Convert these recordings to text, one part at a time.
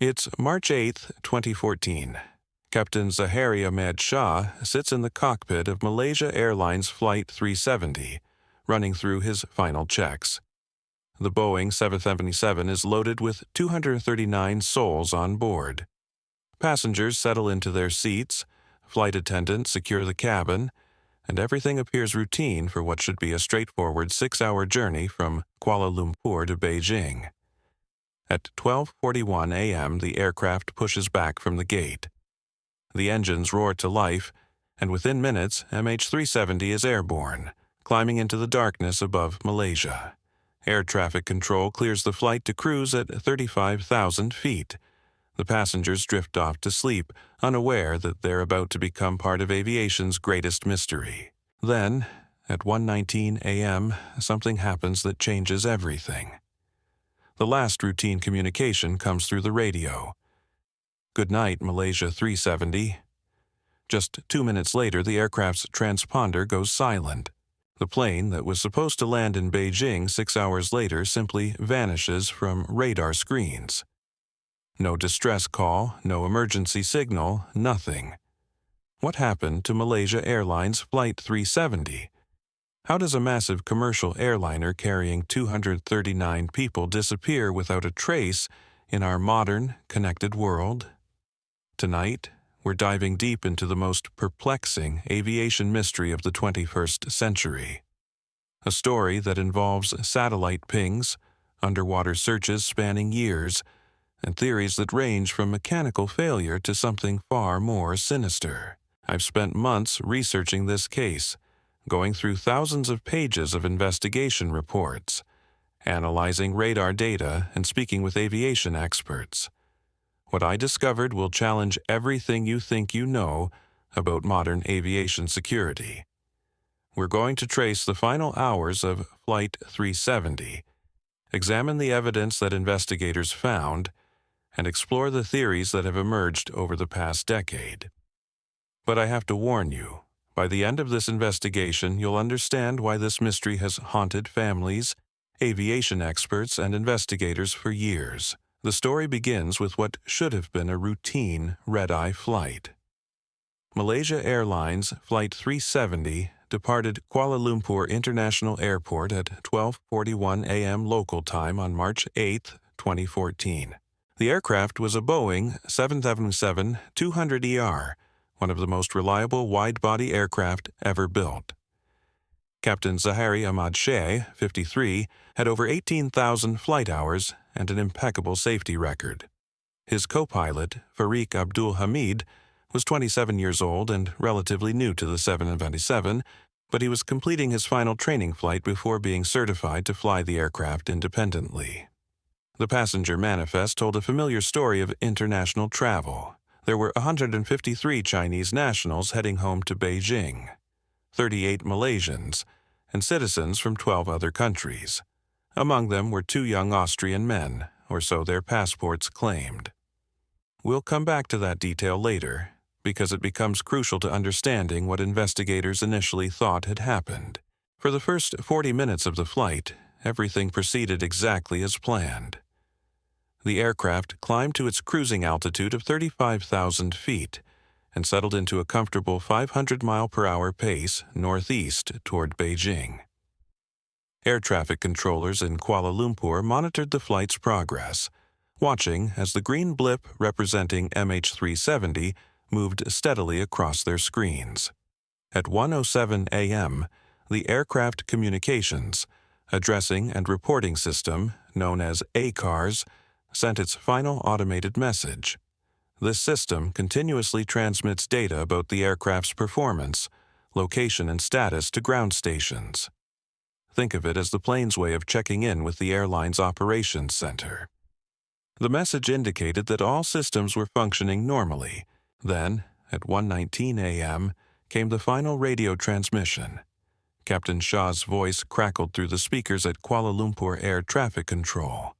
It's March 8, 2014. Captain Zahari Ahmed Shah sits in the cockpit of Malaysia Airlines Flight 370, running through his final checks. The Boeing 777 is loaded with 239 souls on board. Passengers settle into their seats, flight attendants secure the cabin, and everything appears routine for what should be a straightforward 6-hour journey from Kuala Lumpur to Beijing. At 12:41 a.m., the aircraft pushes back from the gate. The engines roar to life, and within minutes, MH370 is airborne, climbing into the darkness above Malaysia. Air traffic control clears the flight to cruise at 35,000 feet. The passengers drift off to sleep, unaware that they're about to become part of aviation's greatest mystery. Then, at 1:19 a.m., something happens that changes everything. The last routine communication comes through the radio. "Good night, Malaysia 370. Just 2 minutes later, the aircraft's transponder goes silent. The plane that was supposed to land in Beijing 6 hours later simply vanishes from radar screens. No distress call, no emergency signal, nothing. What happened to Malaysia Airlines Flight 370? How does a massive commercial airliner carrying 239 people disappear without a trace in our modern, connected world? Tonight, we're diving deep into the most perplexing aviation mystery of the 21st century. A story that involves satellite pings, underwater searches spanning years, and theories that range from mechanical failure to something far more sinister. I've spent months researching this case, going through thousands of pages of investigation reports, analyzing radar data, and speaking with aviation experts. What I discovered will challenge everything you think you know about modern aviation security. We're going to trace the final hours of Flight 370, examine the evidence that investigators found, and explore the theories that have emerged over the past decade. But I have to warn you, by the end of this investigation, you'll understand why this mystery has haunted families, aviation experts, and investigators for years. The story begins with what should have been a routine red-eye flight. Malaysia Airlines Flight 370 departed Kuala Lumpur International Airport at 12:41 a.m. local time on March 8, 2014. The aircraft was a Boeing 777-200ER, one of the most reliable wide-body aircraft ever built. Captain Zahari Ahmed Shah, 53, had over 18,000 flight hours and an impeccable safety record. His co-pilot, Farik Abdul Hamid, was 27 years old and relatively new to the 777, but he was completing his final training flight before being certified to fly the aircraft independently. The passenger manifest told a familiar story of international travel. There were 153 Chinese nationals heading home to Beijing, 38 Malaysians, and citizens from 12 other countries. Among them were 2 young Austrian men, or so their passports claimed. We'll come back to that detail later, because it becomes crucial to understanding what investigators initially thought had happened. For the first 40 minutes of the flight, everything proceeded exactly as planned. The aircraft climbed to its cruising altitude of 35,000 feet and settled into a comfortable 500-mile-per-hour pace northeast toward Beijing. Air traffic controllers in Kuala Lumpur monitored the flight's progress, watching as the green blip representing MH370 moved steadily across their screens. At 1:07 a.m., the aircraft communications, addressing and reporting system, known as ACARS, sent its final automated message. This system continuously transmits data about the aircraft's performance, location, and status to ground stations. Think of it as the plane's way of checking in with the airline's operations center. The message indicated that all systems were functioning normally. Then, at 1:19 a.m., came the final radio transmission. Captain Shah's voice crackled through the speakers at Kuala Lumpur Air Traffic Control.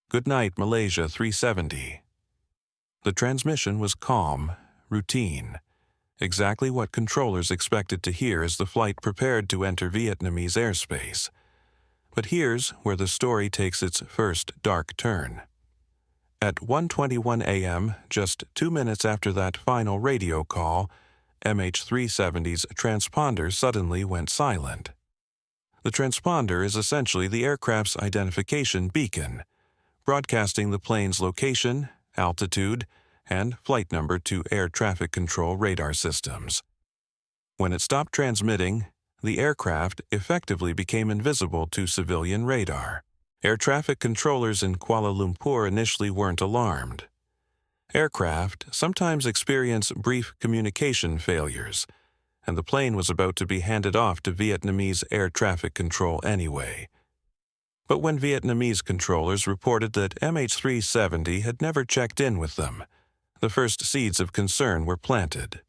"Good night, Malaysia 370. The transmission was calm, routine, exactly what controllers expected to hear as the flight prepared to enter Vietnamese airspace. But here's where the story takes its first dark turn. At 1:21 a.m., just 2 minutes after that final radio call, MH370's transponder suddenly went silent. The transponder is essentially the aircraft's identification beacon, broadcasting the plane's location, altitude, and flight number to air traffic control radar systems. When it stopped transmitting, the aircraft effectively became invisible to civilian radar. Air traffic controllers in Kuala Lumpur initially weren't alarmed. Aircraft sometimes experience brief communication failures, and the plane was about to be handed off to Vietnamese air traffic control anyway. But when Vietnamese controllers reported that MH370 had never checked in with them, the first seeds of concern were planted.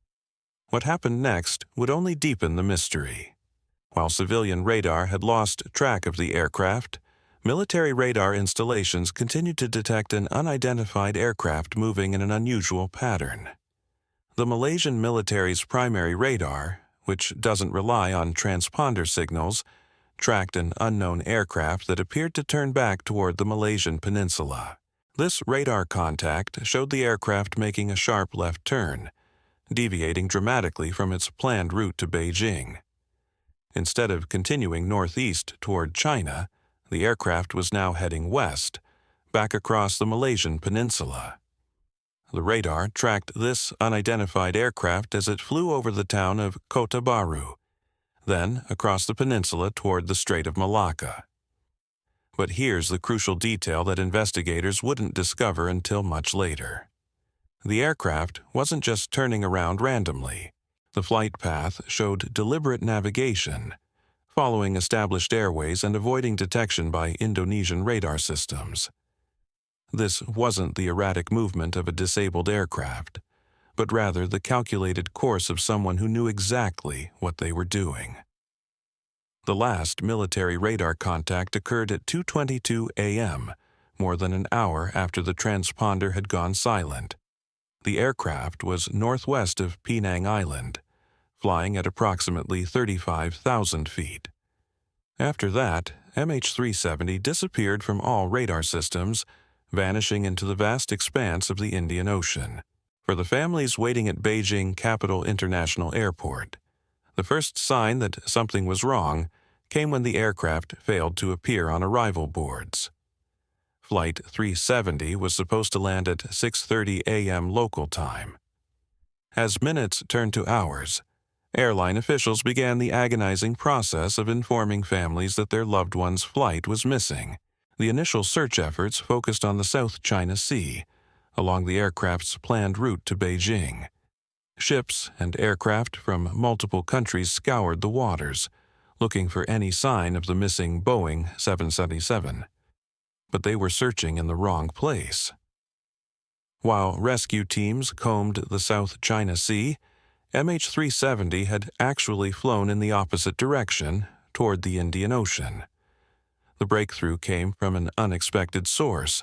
What happened next would only deepen the mystery. While civilian radar had lost track of the aircraft, military radar installations continued to detect an unidentified aircraft moving in an unusual pattern. The Malaysian military's primary radar, which doesn't rely on transponder signals, tracked an unknown aircraft that appeared to turn back toward the Malaysian peninsula. This radar contact showed the aircraft making a sharp left turn, deviating dramatically from its planned route to Beijing. Instead of continuing northeast toward China, the aircraft was now heading west, back across the Malaysian peninsula. The radar tracked this unidentified aircraft as it flew over the town of Kota Baru, then across the peninsula toward the Strait of Malacca. But here's the crucial detail that investigators wouldn't discover until much later. The aircraft wasn't just turning around randomly. The flight path showed deliberate navigation, following established airways and avoiding detection by Indonesian radar systems. This wasn't the erratic movement of a disabled aircraft, but rather the calculated course of someone who knew exactly what they were doing. The last military radar contact occurred at 2:22 a.m., more than an hour after the transponder had gone silent. The aircraft was northwest of Penang Island, flying at approximately 35,000 feet. After that, MH370 disappeared from all radar systems, vanishing into the vast expanse of the Indian Ocean. For the families waiting at Beijing Capital International Airport, the first sign that something was wrong came when the aircraft failed to appear on arrival boards. Flight 370 was supposed to land at 6:30 a.m. local time. As minutes turned to hours, airline officials began the agonizing process of informing families that their loved one's flight was missing. The initial search efforts focused on the South China Sea, along the aircraft's planned route to Beijing. Ships and aircraft from multiple countries scoured the waters, looking for any sign of the missing Boeing 777. But they were searching in the wrong place. While rescue teams combed the South China Sea, MH370 had actually flown in the opposite direction, toward the Indian Ocean. The breakthrough came from an unexpected source.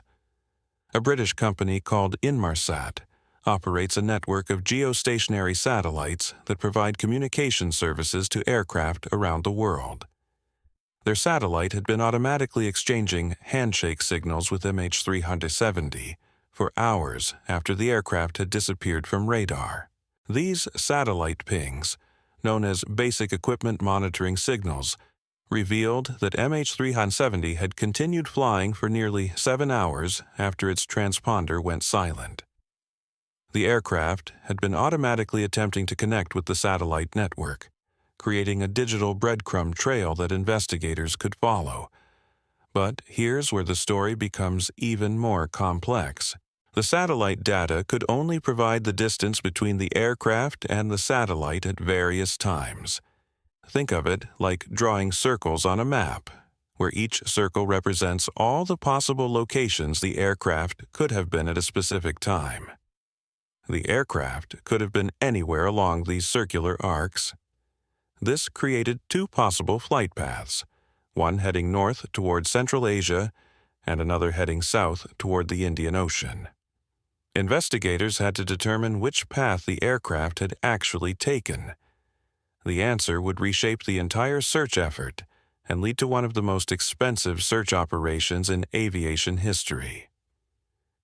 A British company called Inmarsat operates a network of geostationary satellites that provide communication services to aircraft around the world. Their satellite had been automatically exchanging handshake signals with MH370 for hours after the aircraft had disappeared from radar. These satellite pings, known as Basic Equipment Monitoring Signals, revealed that MH370 had continued flying for nearly 7 hours after its transponder went silent. The aircraft had been automatically attempting to connect with the satellite network, creating a digital breadcrumb trail that investigators could follow. But here's where the story becomes even more complex. The satellite data could only provide the distance between the aircraft and the satellite at various times. Think of it like drawing circles on a map, where each circle represents all the possible locations the aircraft could have been at a specific time. The aircraft could have been anywhere along these circular arcs. This created two possible flight paths, one heading north toward Central Asia and another heading south toward the Indian Ocean. Investigators had to determine which path the aircraft had actually taken. The answer would reshape the entire search effort and lead to one of the most expensive search operations in aviation history.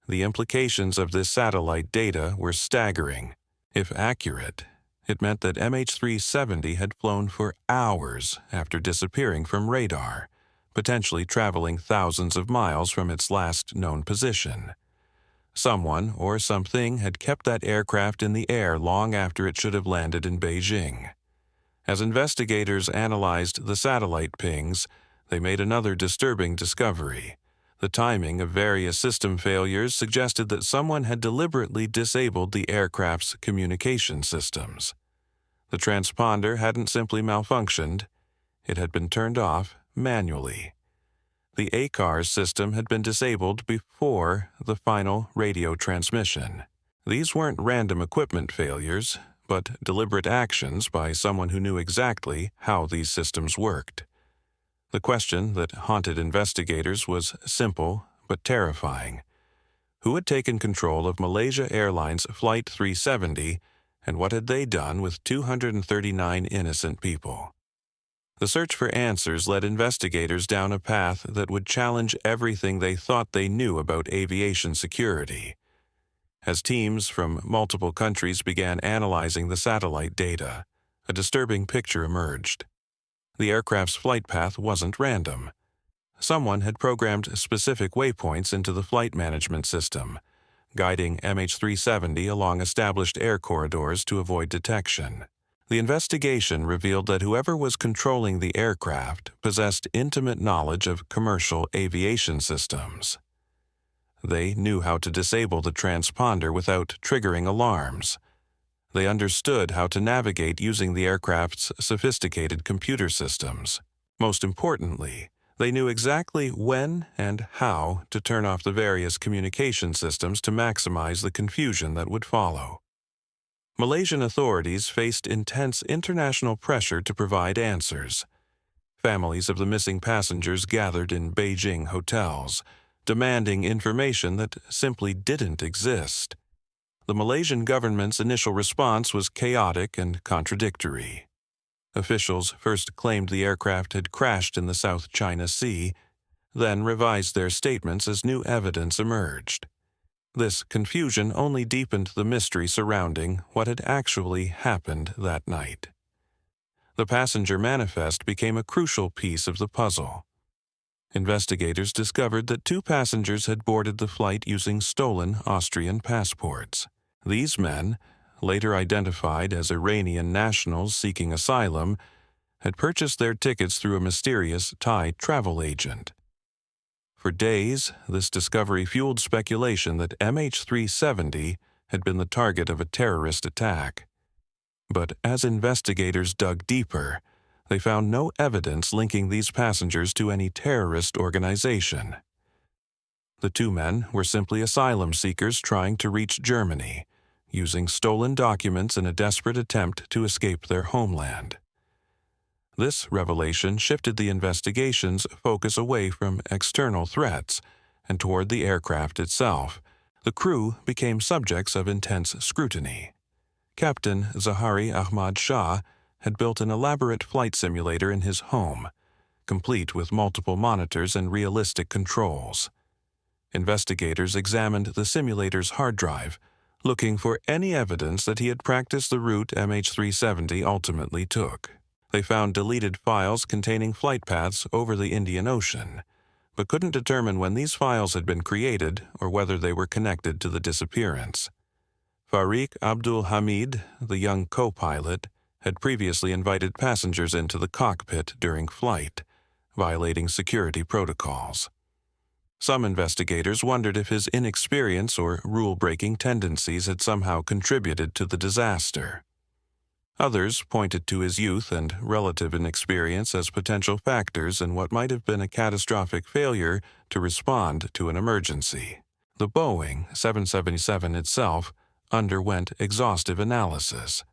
The implications of this satellite data were staggering. If accurate, it meant that MH370 had flown for hours after disappearing from radar, potentially traveling thousands of miles from its last known position. Someone or something had kept that aircraft in the air long after it should have landed in Beijing. As investigators analyzed the satellite pings, they made another disturbing discovery. The timing of various system failures suggested that someone had deliberately disabled the aircraft's communication systems. The transponder hadn't simply malfunctioned, it had been turned off manually. The ACARS system had been disabled before the final radio transmission. These weren't random equipment failures, but deliberate actions by someone who knew exactly how these systems worked. The question that haunted investigators was simple but terrifying. Who had taken control of Malaysia Airlines Flight 370, and what had they done with 239 innocent people? The search for answers led investigators down a path that would challenge everything they thought they knew about aviation security. As teams from multiple countries began analyzing the satellite data, a disturbing picture emerged. The aircraft's flight path wasn't random. Someone had programmed specific waypoints into the flight management system, guiding MH370 along established air corridors to avoid detection. The investigation revealed that whoever was controlling the aircraft possessed intimate knowledge of commercial aviation systems. They knew how to disable the transponder without triggering alarms. They understood how to navigate using the aircraft's sophisticated computer systems. Most importantly, they knew exactly when and how to turn off the various communication systems to maximize the confusion that would follow. Malaysian authorities faced intense international pressure to provide answers. Families of the missing passengers gathered in Beijing hotels, demanding information that simply didn't exist. The Malaysian government's initial response was chaotic and contradictory. Officials first claimed the aircraft had crashed in the South China Sea, then revised their statements as new evidence emerged. This confusion only deepened the mystery surrounding what had actually happened that night. The passenger manifest became a crucial piece of the puzzle. Investigators discovered that 2 passengers had boarded the flight using stolen Austrian passports. These men, later identified as Iranian nationals seeking asylum, had purchased their tickets through a mysterious Thai travel agent. For days, this discovery fueled speculation that MH370 had been the target of a terrorist attack. But as investigators dug deeper, they found no evidence linking these passengers to any terrorist organization. The 2 men were simply asylum seekers trying to reach Germany, using stolen documents in a desperate attempt to escape their homeland. This revelation shifted the investigation's focus away from external threats and toward the aircraft itself. The crew became subjects of intense scrutiny. Captain Zahari Ahmad Shah had built an elaborate flight simulator in his home, complete with multiple monitors and realistic controls. Investigators examined the simulator's hard drive, looking for any evidence that he had practiced the route MH370 ultimately took. They found deleted files containing flight paths over the Indian Ocean, but couldn't determine when these files had been created or whether they were connected to the disappearance. Fariq Abdul Hamid, the young co-pilot, had previously invited passengers into the cockpit during flight, violating security protocols. Some investigators wondered if his inexperience or rule-breaking tendencies had somehow contributed to the disaster. Others pointed to his youth and relative inexperience as potential factors in what might have been a catastrophic failure to respond to an emergency. The Boeing 777 itself underwent exhaustive analysis.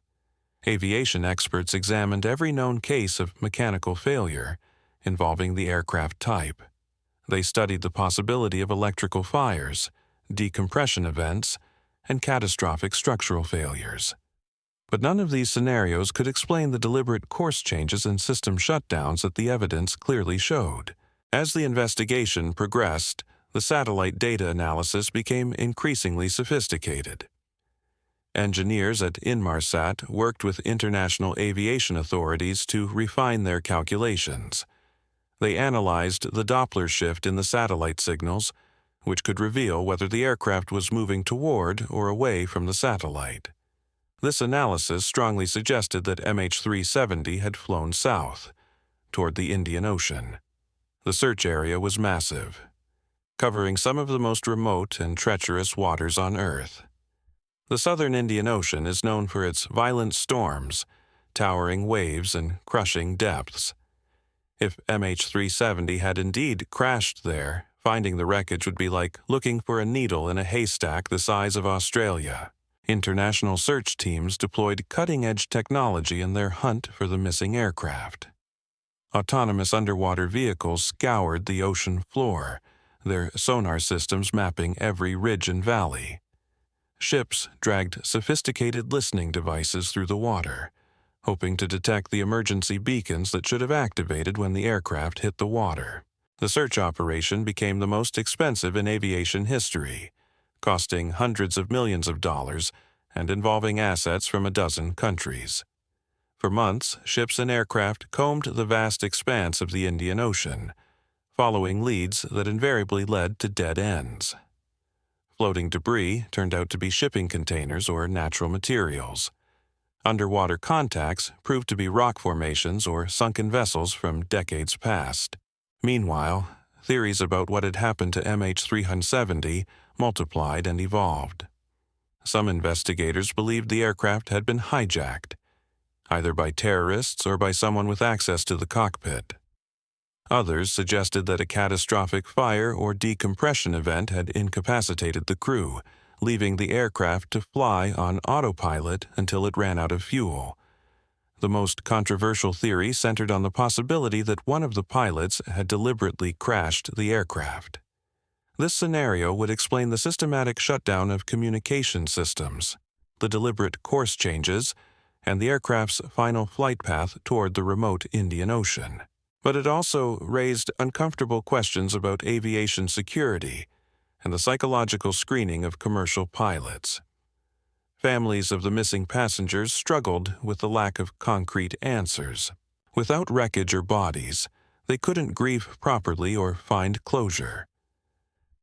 Aviation experts examined every known case of mechanical failure involving the aircraft type. They studied the possibility of electrical fires, decompression events, and catastrophic structural failures. But none of these scenarios could explain the deliberate course changes and system shutdowns that the evidence clearly showed. As the investigation progressed, the satellite data analysis became increasingly sophisticated. Engineers at Inmarsat worked with international aviation authorities to refine their calculations. They analyzed the Doppler shift in the satellite signals, which could reveal whether the aircraft was moving toward or away from the satellite. This analysis strongly suggested that MH370 had flown south, toward the Indian Ocean. The search area was massive, covering some of the most remote and treacherous waters on Earth. The southern Indian Ocean is known for its violent storms, towering waves, and crushing depths. If MH370 had indeed crashed there, finding the wreckage would be like looking for a needle in a haystack the size of Australia. International search teams deployed cutting-edge technology in their hunt for the missing aircraft. Autonomous underwater vehicles scoured the ocean floor, their sonar systems mapping every ridge and valley. Ships dragged sophisticated listening devices through the water, hoping to detect the emergency beacons that should have activated when the aircraft hit the water. The search operation became the most expensive in aviation history, costing hundreds of millions of dollars and involving assets from a dozen countries. For months, ships and aircraft combed the vast expanse of the Indian Ocean, following leads that invariably led to dead ends. Floating debris turned out to be shipping containers or natural materials. Underwater contacts proved to be rock formations or sunken vessels from decades past. Meanwhile, theories about what had happened to MH370 multiplied and evolved. Some investigators believed the aircraft had been hijacked, either by terrorists or by someone with access to the cockpit. Others suggested that a catastrophic fire or decompression event had incapacitated the crew, leaving the aircraft to fly on autopilot until it ran out of fuel. The most controversial theory centered on the possibility that one of the pilots had deliberately crashed the aircraft. This scenario would explain the systematic shutdown of communication systems, the deliberate course changes, and the aircraft's final flight path toward the remote Indian Ocean. But it also raised uncomfortable questions about aviation security and the psychological screening of commercial pilots. Families of the missing passengers struggled with the lack of concrete answers. Without wreckage or bodies, they couldn't grieve properly or find closure.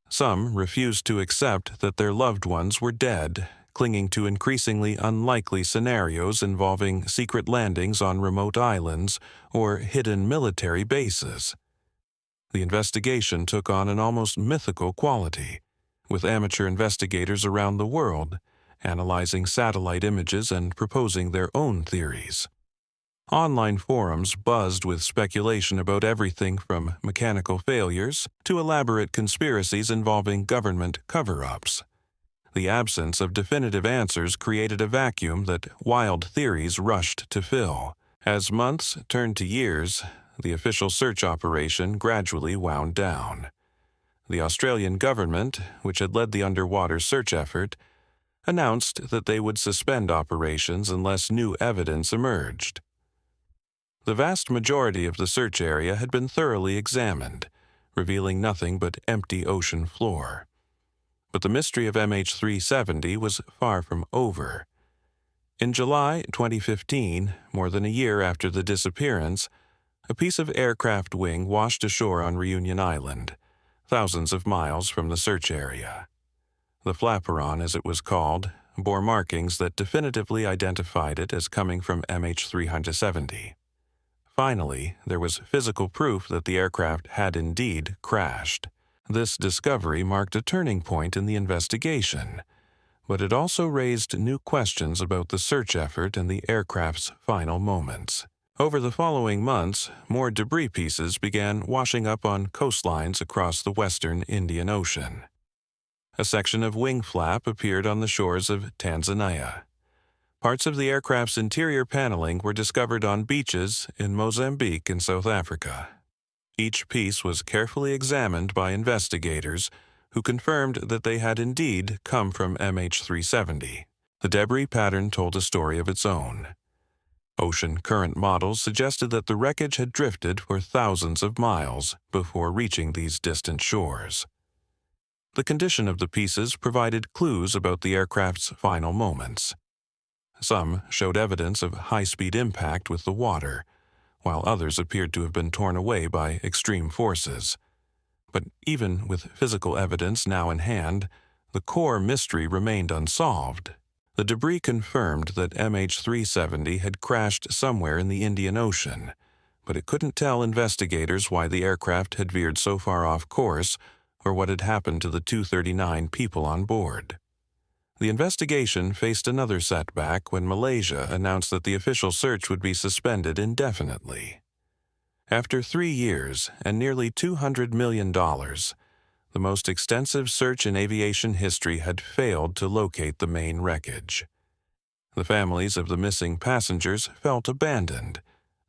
Some refused to accept that their loved ones were dead, clinging to increasingly unlikely scenarios involving secret landings on remote islands or hidden military bases. The investigation took on an almost mythical quality, with amateur investigators around the world analyzing satellite images and proposing their own theories. Online forums buzzed with speculation about everything from mechanical failures to elaborate conspiracies involving government cover-ups. The absence of definitive answers created a vacuum that wild theories rushed to fill. As months turned to years, the official search operation gradually wound down. The Australian government, which had led the underwater search effort, announced that they would suspend operations unless new evidence emerged. The vast majority of the search area had been thoroughly examined, revealing nothing but empty ocean floor. But the mystery of MH370 was far from over. In July 2015, more than a year after the disappearance, a piece of aircraft wing washed ashore on Reunion Island, thousands of miles from the search area. The flaperon, as it was called, bore markings that definitively identified it as coming from MH370. Finally, there was physical proof that the aircraft had indeed crashed. This discovery marked a turning point in the investigation, but it also raised new questions about the search effort and the aircraft's final moments. Over the following months, more debris pieces began washing up on coastlines across the western Indian Ocean. A section of wing flap appeared on the shores of Tanzania. Parts of the aircraft's interior paneling were discovered on beaches in Mozambique and South Africa. Each piece was carefully examined by investigators who confirmed that they had indeed come from MH370. The debris pattern told a story of its own. Ocean current models suggested that the wreckage had drifted for thousands of miles before reaching these distant shores. The condition of the pieces provided clues about the aircraft's final moments. Some showed evidence of high-speed impact with the water, while others appeared to have been torn away by extreme forces. But even with physical evidence now in hand, the core mystery remained unsolved. The debris confirmed that MH370 had crashed somewhere in the Indian Ocean, but it couldn't tell investigators why the aircraft had veered so far off course or what had happened to the 239 people on board. The investigation faced another setback when Malaysia announced that the official search would be suspended indefinitely. After 3 years and nearly $200 million, the most extensive search in aviation history had failed to locate the main wreckage. The families of the missing passengers felt abandoned.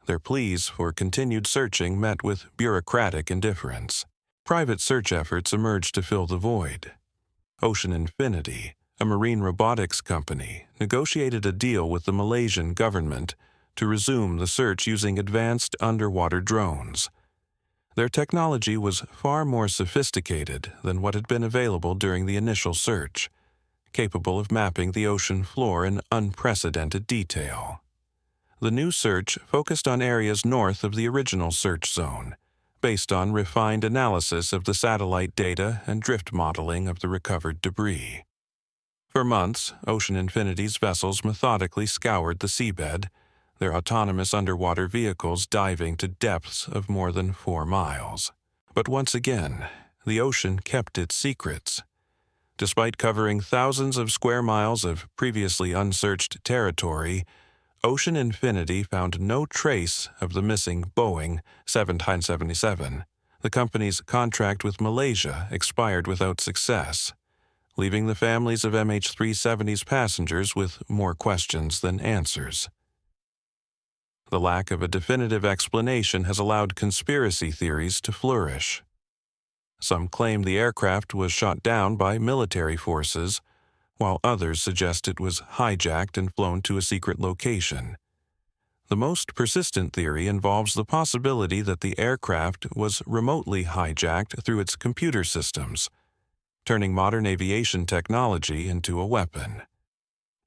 Their pleas for continued searching met with bureaucratic indifference. Private search efforts emerged to fill the void. Ocean Infinity, a marine robotics company, negotiated a deal with the Malaysian government to resume the search using advanced underwater drones. Their technology was far more sophisticated than what had been available during the initial search, capable of mapping the ocean floor in unprecedented detail. The new search focused on areas north of the original search zone, based on refined analysis of the satellite data and drift modeling of the recovered debris. For months, Ocean Infinity's vessels methodically scoured the seabed, their autonomous underwater vehicles diving to depths of more than 4 miles. But once again, the ocean kept its secrets. Despite covering thousands of square miles of previously unsearched territory, Ocean Infinity found no trace of the missing Boeing 777. The company's contract with Malaysia expired without success, leaving the families of MH370's passengers with more questions than answers. The lack of a definitive explanation has allowed conspiracy theories to flourish. Some claim the aircraft was shot down by military forces, while others suggest it was hijacked and flown to a secret location. The most persistent theory involves the possibility that the aircraft was remotely hijacked through its computer systems, turning modern aviation technology into a weapon.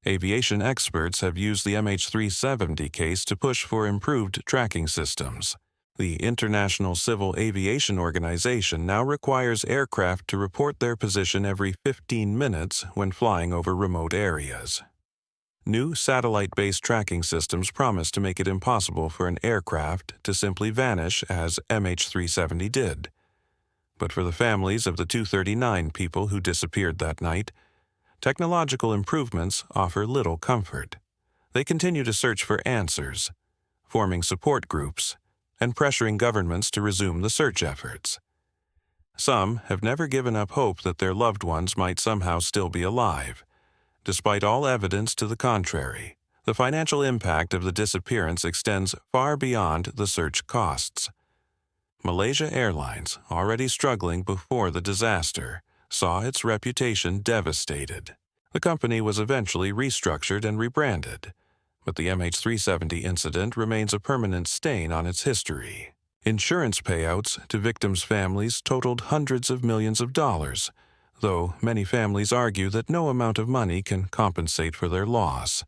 Aviation experts have used the MH370 case to push for improved tracking systems. The International Civil Aviation Organization now requires aircraft to report their position every 15 minutes when flying over remote areas. New satellite-based tracking systems promise to make it impossible for an aircraft to simply vanish as MH370 did. But for the families of the 239 people who disappeared that night, technological improvements offer little comfort. They continue to search for answers, forming support groups, and pressuring governments to resume the search efforts. Some have never given up hope that their loved ones might somehow still be alive. Despite all evidence to the contrary, the financial impact of the disappearance extends far beyond the search costs. Malaysia Airlines, already struggling before the disaster, saw its reputation devastated. The company was eventually restructured and rebranded, but the MH370 incident remains a permanent stain on its history. Insurance payouts to victims' families totaled hundreds of millions of dollars, though many families argue that no amount of money can compensate for their loss.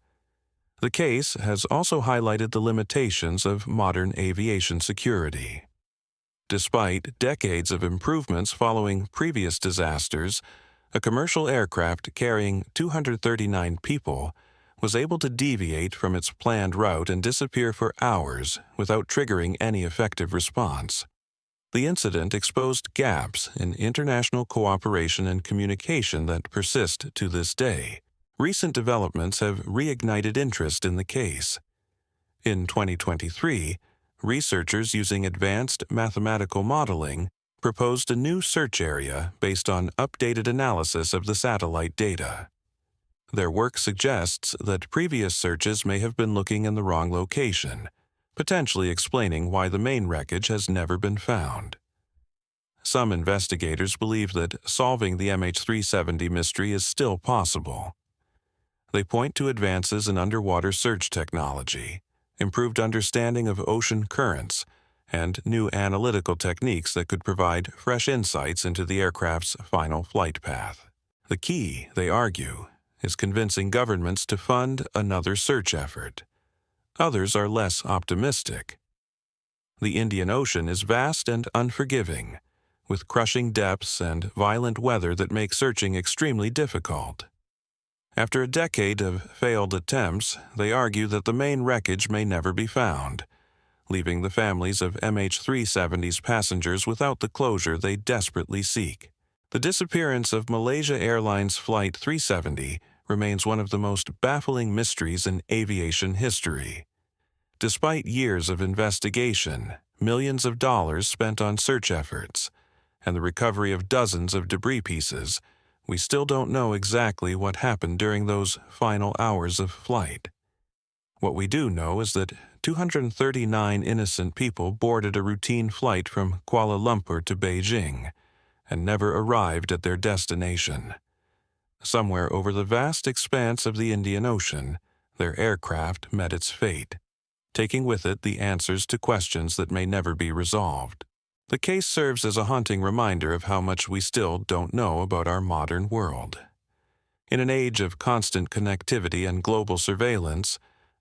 The case has also highlighted the limitations of modern aviation security. Despite decades of improvements following previous disasters, a commercial aircraft carrying 239 people was able to deviate from its planned route and disappear for hours without triggering any effective response. The incident exposed gaps in international cooperation and communication that persist to this day. Recent developments have reignited interest in the case. In 2023, researchers using advanced mathematical modeling proposed a new search area based on updated analysis of the satellite data. Their work suggests that previous searches may have been looking in the wrong location, potentially explaining why the main wreckage has never been found. Some investigators believe that solving the MH370 mystery is still possible. They point to advances in underwater search technology, improved understanding of ocean currents, and new analytical techniques that could provide fresh insights into the aircraft's final flight path. The key, they argue, is convincing governments to fund another search effort. Others are less optimistic. The Indian Ocean is vast and unforgiving, with crushing depths and violent weather that make searching extremely difficult. After a decade of failed attempts, they argue that the main wreckage may never be found, leaving the families of MH370's passengers without the closure they desperately seek. The disappearance of Malaysia Airlines Flight 370 remains one of the most baffling mysteries in aviation history. Despite years of investigation, millions of dollars spent on search efforts, and the recovery of dozens of debris pieces, we still don't know exactly what happened during those final hours of flight. What we do know is that 239 innocent people boarded a routine flight from Kuala Lumpur to Beijing and never arrived at their destination. Somewhere over the vast expanse of the Indian Ocean, their aircraft met its fate, taking with it the answers to questions that may never be resolved. The case serves as a haunting reminder of how much we still don't know about our modern world. In an age of constant connectivity and global surveillance,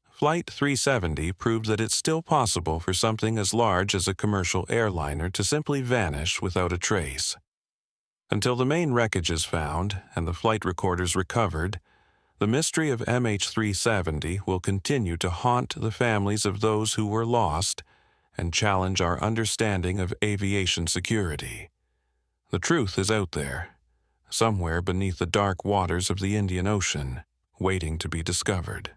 Flight 370 proved that it's still possible for something as large as a commercial airliner to simply vanish without a trace. Until the main wreckage is found and the flight recorders recovered, the mystery of MH370 will continue to haunt the families of those who were lost and challenge our understanding of aviation security. The truth is out there, somewhere beneath the dark waters of the Indian Ocean, waiting to be discovered.